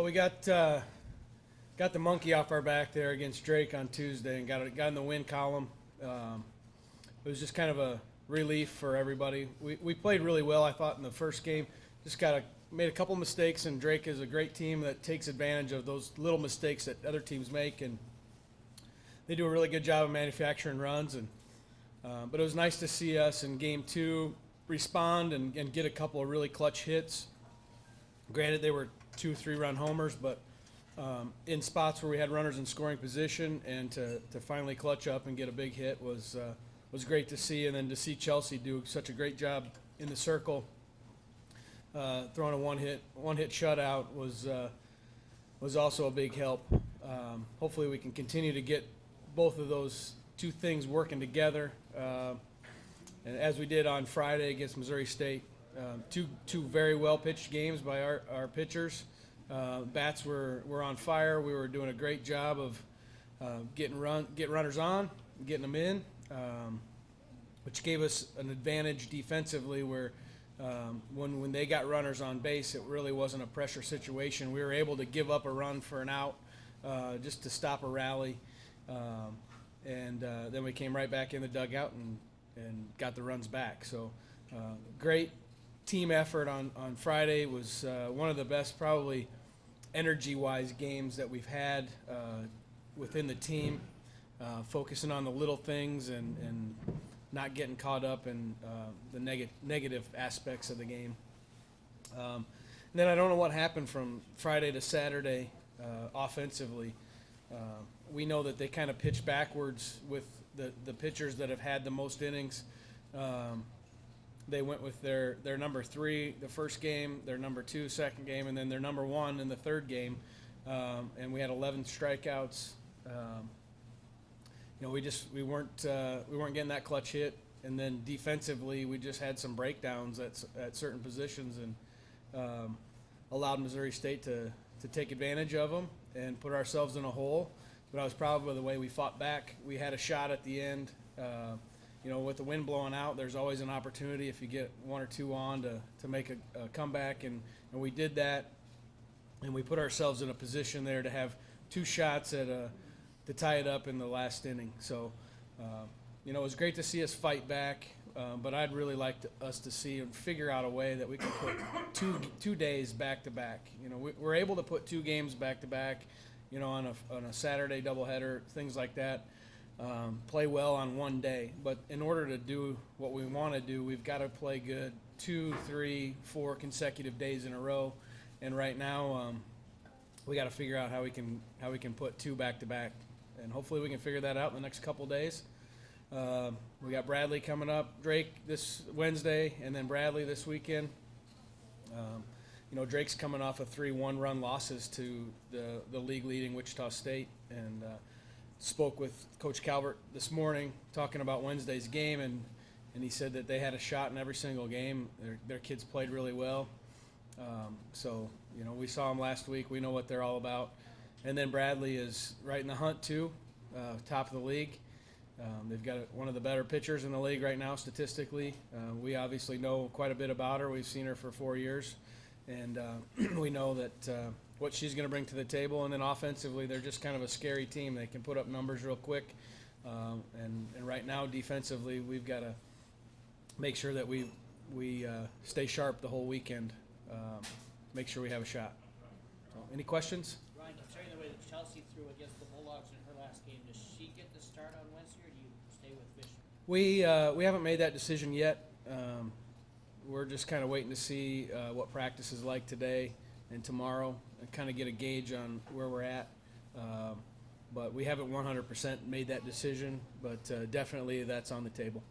Well, we got the monkey off our back there against Drake on Tuesday and got in the win column. It was just kind of a relief for everybody. We played really well, I thought, in the first game. Just made a couple mistakes, and Drake is a great team that takes advantage of those little mistakes that other teams make, and they do a really good job of manufacturing runs. But it was nice to see us in Game 2 respond and get a couple of really clutch hits. Granted, they were 2-3-run homers, but in spots where we had runners in scoring position, and to finally clutch up and get a big hit was great to see. And then to see Chelsea do such a great job in the circle, throwing a one hit shutout was also a big help. Hopefully we can continue to get both of those two things working together, and as we did on Friday against Missouri State. Two very well pitched games by our pitchers. Bats were on fire. We were doing a great job of getting runners on, getting them in, which gave us an advantage defensively where when they got runners on base, it really wasn't a pressure situation. We were able to give up a run for an out just to stop a rally, and then we came right back in the dugout and got the runs back. So great team effort on Friday. Was one of the best, probably energy-wise, games that we've had within the team, focusing on the little things and not getting caught up in the negative aspects of the game. And then I don't know what happened from Friday to Saturday offensively. We know that they kind of pitch backwards with the pitchers that have had the most innings. They went with their number 3 the first game, their number 2 second game, and then their number 1 in the third game. And we had 11 strikeouts. We weren't getting that clutch hit, and then defensively we just had some breakdowns at certain positions, and allowed Missouri State to take advantage of them and put ourselves in a hole. But I was proud of the way we fought back. We had a shot at the end. With the wind blowing out, there's always an opportunity if you get 1 or 2 on to make a comeback, and we did that, and we put ourselves in a position there to have 2 shots to tie it up in the last inning. So, it was great to see us fight back, but I'd really like us to see and figure out a way that we can put two days back to back. We're able to put 2 games back to back, on a Saturday doubleheader, things like that. Play well on one day, but in order to do what we want to do, we've got to play good 2, 3, 4 consecutive days in a row. And right now, we got to figure out how we can put 2 back to back, and hopefully we can figure that out in the next couple days. We got Bradley coming up, Drake this Wednesday, and then Bradley this weekend. Drake's coming off of 3 one-run losses to the league-leading Wichita State, and spoke with Coach Calvert this morning talking about Wednesday's game, and he said that they had a shot in every single game. Their kids played really well. We saw them last week. We know what they're all about. And then Bradley is right in the hunt too, top of the league. They've got one of the better pitchers in the league right now statistically. We obviously know quite a bit about her. We've seen her for 4 years, and we know that what she's going to bring to the table. And then offensively, they're just kind of a scary team. They can put up numbers real quick. And right now, defensively, we've got to make sure that we stay sharp the whole weekend, make sure we have a shot. So, any questions? Ryan, considering the way that Chelsea threw against the Bulldogs in her last game, does she get the start on Wednesday, or do you stay with Fisher? We haven't made that decision yet. We're just kind of waiting to see what practice is like today and tomorrow, and kind of get a gauge on where we're at. But we haven't 100% made that decision, but definitely that's on the table.